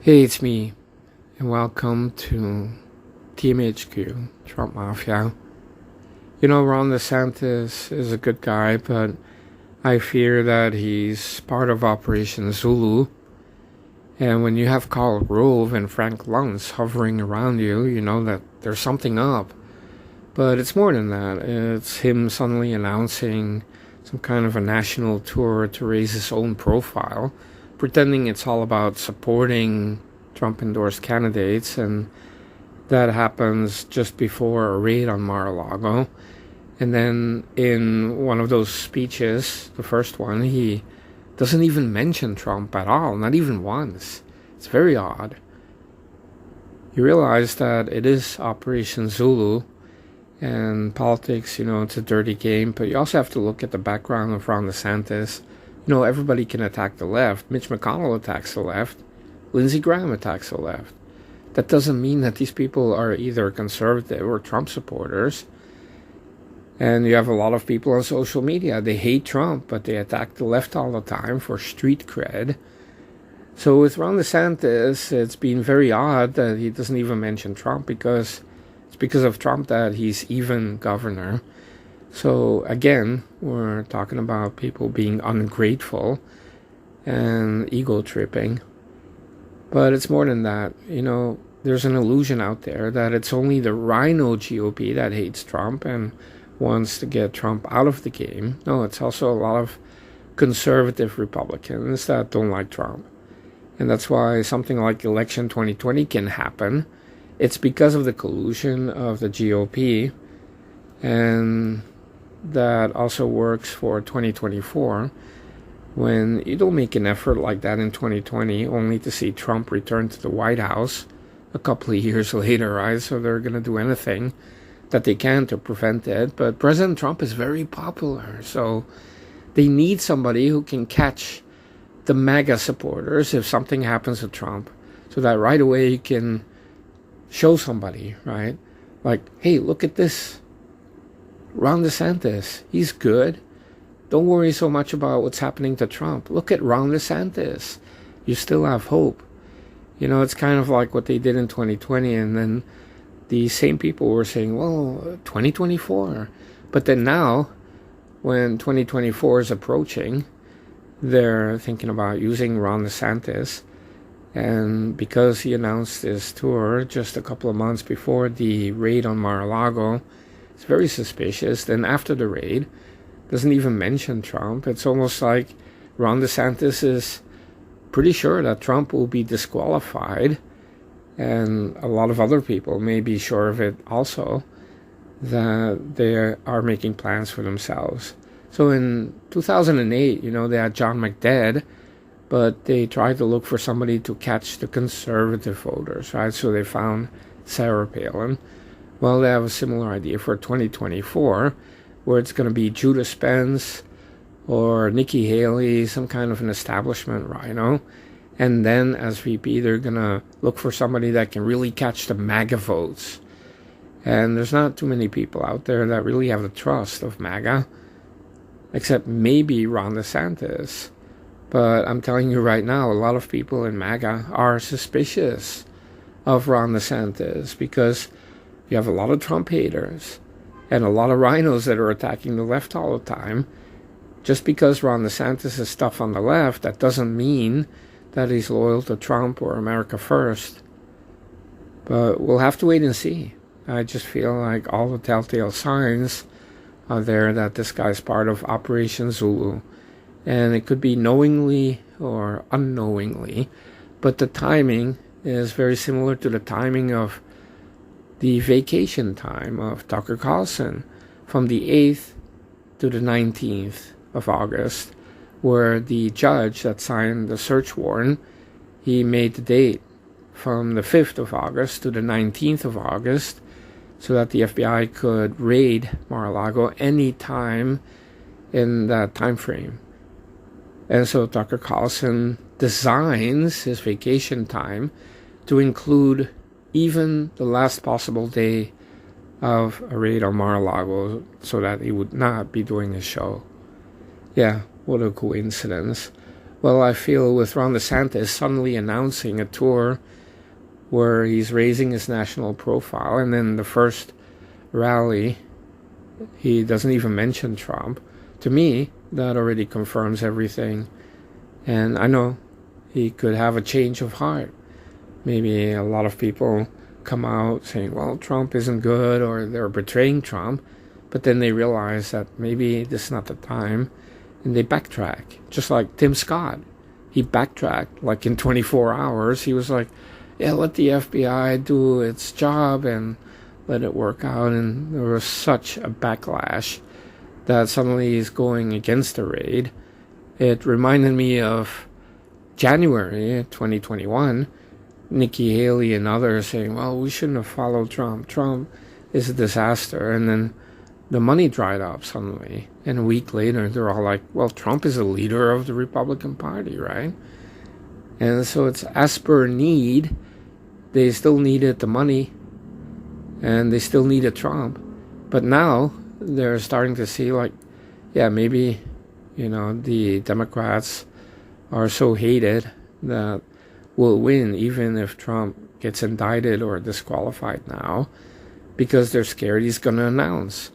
Hey, it's me, and welcome to TMHQ, Trump Mafia. You know, Ron DeSantis is a good guy, but I fear that he's part of Operation Zulu. And when you have Karl Rove and Frank Luntz hovering around you, you know that there's something up. But it's more than that. It's him suddenly announcing some kind of a national tour to raise his own profile, pretending it's all about supporting Trump-endorsed candidates, and that happens just before a raid on Mar-a-Lago. And then in one of those speeches, the first one, he doesn't even mention Trump at all, not even once. It's very odd. You realize that it is Operation Zulu, and politics, you know, it's a dirty game, but you also have to look at the background of Ron DeSantis. You know, everybody can attack the left. Mitch McConnell attacks the left. Lindsey Graham attacks the left. That doesn't mean that these people are either conservative or Trump supporters. And you have a lot of people on social media. They hate Trump, but they attack the left all the time for street cred. So with Ron DeSantis, it's been very odd that he doesn't even mention Trump, because it's because of Trump that he's even governor. So again, we're talking about people being ungrateful and ego tripping. But it's more than that. You know, there's an illusion out there that it's only the Rhino GOP that hates Trump and wants to get Trump out of the game. No, it's also a lot of conservative Republicans that don't like Trump. And that's why something like election 2020 can happen. It's because of the collusion of the GOP, and that also works for 2024, when you don't make an effort like that in 2020 only to see Trump return to the White House a couple of years later, right? So they're going to do anything that they can to prevent it. But President Trump is very popular, so they need somebody who can catch the MAGA supporters if something happens to Trump, so that right away you can show somebody, right? Like, hey, look at this. Ron DeSantis, he's good. Don't worry so much about what's happening to Trump. Look at Ron DeSantis. You still have hope. You know, it's kind of like what they did in 2020, and then the same people were saying, well, 2024. But then now, when 2024 is approaching, they're thinking about using Ron DeSantis. And because he announced his tour just a couple of months before the raid on Mar-a-Lago, it's very suspicious. Then after the raid, doesn't even mention Trump. It's almost like Ron DeSantis is pretty sure that Trump will be disqualified, and a lot of other people may be sure of it also, that they are making plans for themselves. So in 2008, you know, they had John McDead, but they tried to look for somebody to catch the conservative voters, right? So they found Sarah Palin. Well, they have a similar idea for 2024, where it's going to be Judah Spence or Nikki Haley, some kind of an establishment rhino. And then as VP, they're going to look for somebody that can really catch the MAGA votes. And there's not too many people out there that really have the trust of MAGA, except maybe Ron DeSantis. But I'm telling you right now, a lot of people in MAGA are suspicious of Ron DeSantis, because you have a lot of Trump haters and a lot of rhinos that are attacking the left all the time. Just because Ron DeSantis is tough on the left, that doesn't mean that he's loyal to Trump or America First. But we'll have to wait and see. I just feel like all the telltale signs are there that this guy's part of Operation Zulu. And it could be knowingly or unknowingly, but the timing is very similar to the timing of the vacation time of Tucker Carlson, from the 8th to the 19th of August, where the judge that signed the search warrant, he made the date from the 5th of August to the 19th of August, so that the FBI could raid Mar-a-Lago any time in that time frame. And so Tucker Carlson designs his vacation time to include even the last possible day of a raid on Mar-a-Lago, so that he would not be doing his show. Yeah, what a coincidence. Well, I feel with Ron DeSantis suddenly announcing a tour where he's raising his national profile, and then the first rally, he doesn't even mention Trump. To me, that already confirms everything. And I know he could have a change of heart. Maybe a lot of people come out saying, well, Trump isn't good, or they're betraying Trump. But then they realize that maybe this is not the time, and they backtrack. Just like Tim Scott. He backtracked like in 24 hours. He was like, yeah, let the FBI do its job and let it work out. And there was such a backlash that suddenly he's going against the raid. It reminded me of January 2021, Nikki Haley and others saying, well, we shouldn't have followed Trump. Trump is a disaster. And then the money dried up suddenly. And a week later, they're all like, well, Trump is the leader of the Republican Party, right? And so it's as per need. They still needed the money, and they still needed Trump. But now they're starting to see, like, yeah, maybe, the Democrats are so hated that we'll win even if Trump gets indicted or disqualified now, because they're scared he's going to announce.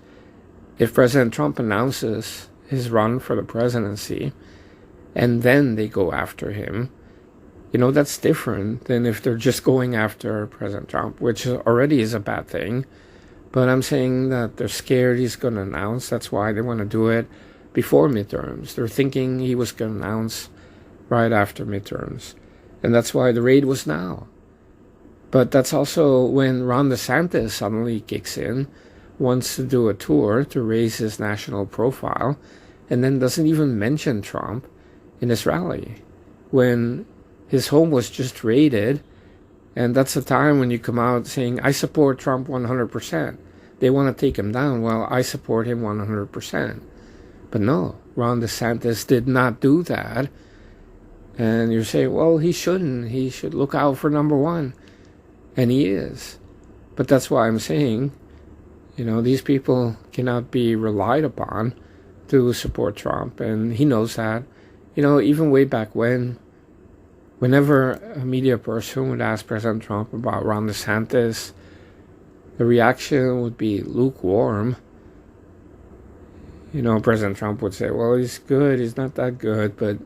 If President Trump announces his run for the presidency and then they go after him, that's different than if they're just going after President Trump, which already is a bad thing. But I'm saying that they're scared he's going to announce. That's why they want to do it before midterms. They're thinking he was going to announce right after midterms. And that's why the raid was now. But that's also when Ron DeSantis suddenly kicks in, wants to do a tour to raise his national profile, and then doesn't even mention Trump in his rally, when his home was just raided. And that's the time when you come out saying, I support Trump 100%. They want to take him down. Well, I support him 100%. But no, Ron DeSantis did not do that. And you say, well, he shouldn't. He should look out for number one. And he is. But that's why I'm saying, these people cannot be relied upon to support Trump. And he knows that. Even way back whenever a media person would ask President Trump about Ron DeSantis, the reaction would be lukewarm. President Trump would say, well, he's good, he's not that good, but,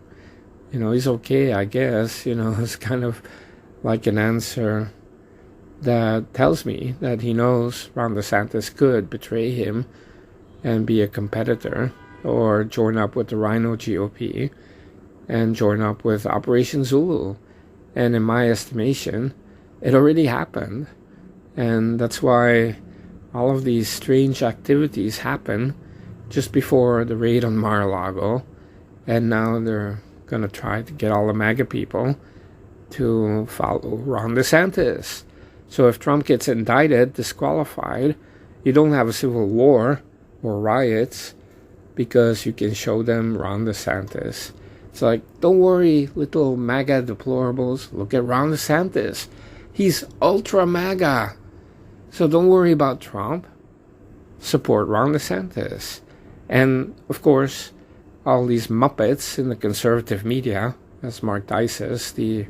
he's okay, I guess. It's kind of like an answer that tells me that he knows Ron DeSantis could betray him and be a competitor, or join up with the Rhino GOP and join up with Operation Zulu. And in my estimation, it already happened. And that's why all of these strange activities happen just before the raid on Mar-a-Lago. And now they're going to try to get all the MAGA people to follow Ron DeSantis. So if Trump gets indicted, disqualified, you don't have a civil war or riots because you can show them Ron DeSantis. It's like, don't worry, little MAGA deplorables. Look at Ron DeSantis. He's ultra MAGA. So don't worry about Trump. Support Ron DeSantis. And, of course, all these Muppets in the conservative media, as Mark Dice says, the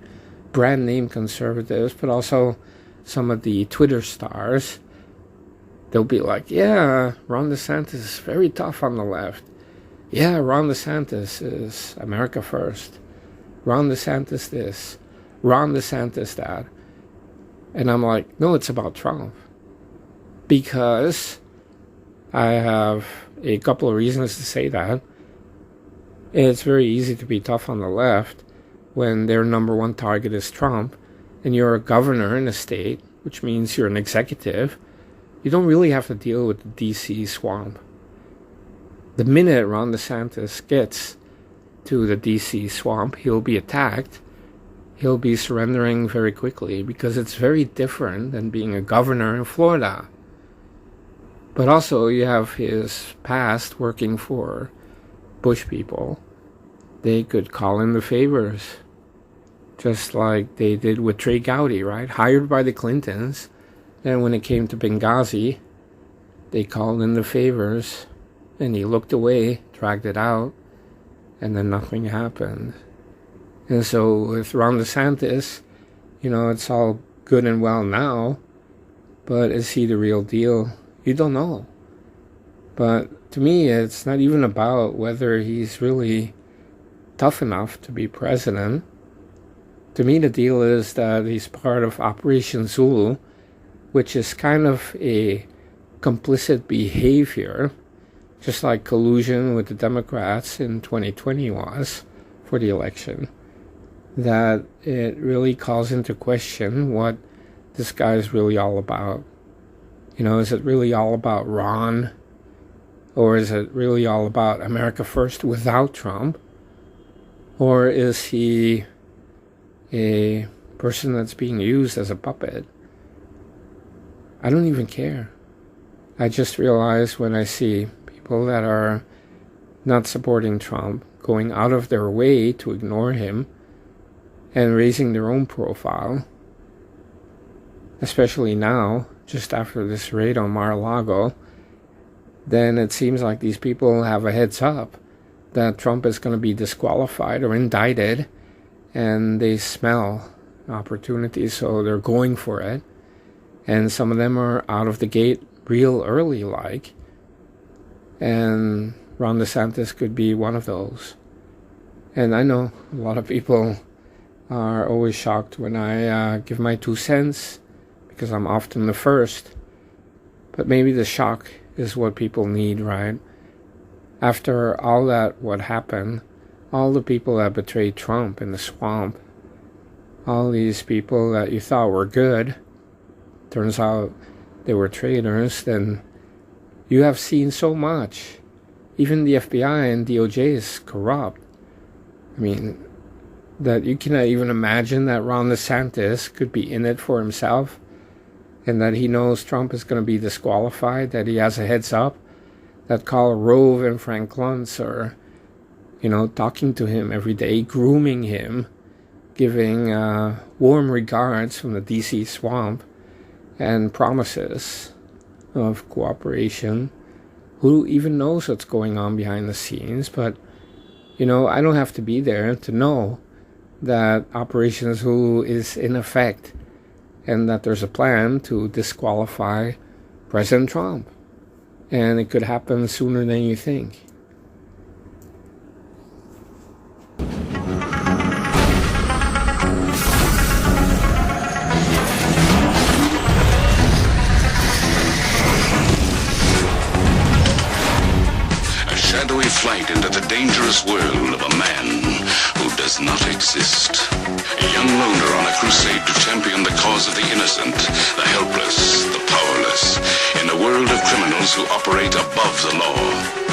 brand name conservatives, but also some of the Twitter stars, they'll be like, yeah, Ron DeSantis is very tough on the left. Yeah, Ron DeSantis is America first. Ron DeSantis this. Ron DeSantis that. And I'm like, no, it's about Trump. Because I have a couple of reasons to say that. It's very easy to be tough on the left when their number one target is Trump, and you're a governor in a state, which means you're an executive. You don't really have to deal with the D.C. swamp. The minute Ron DeSantis gets to the D.C. swamp, he'll be attacked. He'll be surrendering very quickly because it's very different than being a governor in Florida. But also you have his past working for Bush people. They could call in the favors, just like they did with Trey Gowdy, right? Hired by the Clintons. Then when it came to Benghazi, they called in the favors, and he looked away, dragged it out, and then nothing happened. And so with Ron DeSantis, it's all good and well now, but is he the real deal? You don't know. But to me, it's not even about whether he's really tough enough to be president. To me, the deal is that he's part of Operation Zulu, which is kind of a complicit behavior, just like collusion with the Democrats in 2020 was for the election, that it really calls into question what this guy is really all about. Is it really all about Ron? Or is it really all about America first without Trump? Or is he a person that's being used as a puppet? I don't even care. I just realize when I see people that are not supporting Trump going out of their way to ignore him and raising their own profile, especially now, just after this raid on Mar-a-Lago, then it seems like these people have a heads up that Trump is going to be disqualified or indicted, and they smell opportunities, so they're going for it. And some of them are out of the gate real early, and Ron DeSantis could be one of those. And I know a lot of people are always shocked when I give my 2 cents, because I'm often the first. But maybe the shock is what people need, right? After all that, what happened, all the people that betrayed Trump in the swamp, all these people that you thought were good, turns out they were traitors, then you have seen so much. Even the FBI and DOJ is corrupt. I mean, that you cannot even imagine that Ron DeSantis could be in it for himself, and that he knows Trump is going to be disqualified, that he has a heads up, that Karl Rove and Frank Luntz are, talking to him every day, grooming him, giving warm regards from the DC swamp, and promises of cooperation. Who even knows what's going on behind the scenes? But, I don't have to be there to know that Operation Zulu is in effect, and that there's a plan to disqualify President Trump. And it could happen sooner than you think. A shadowy flight into the dangerous world of a man who does not exist. A young loner on a crusade to champion the cause of the innocent, the helpless, the powerless, in a world of criminals who operate above the law.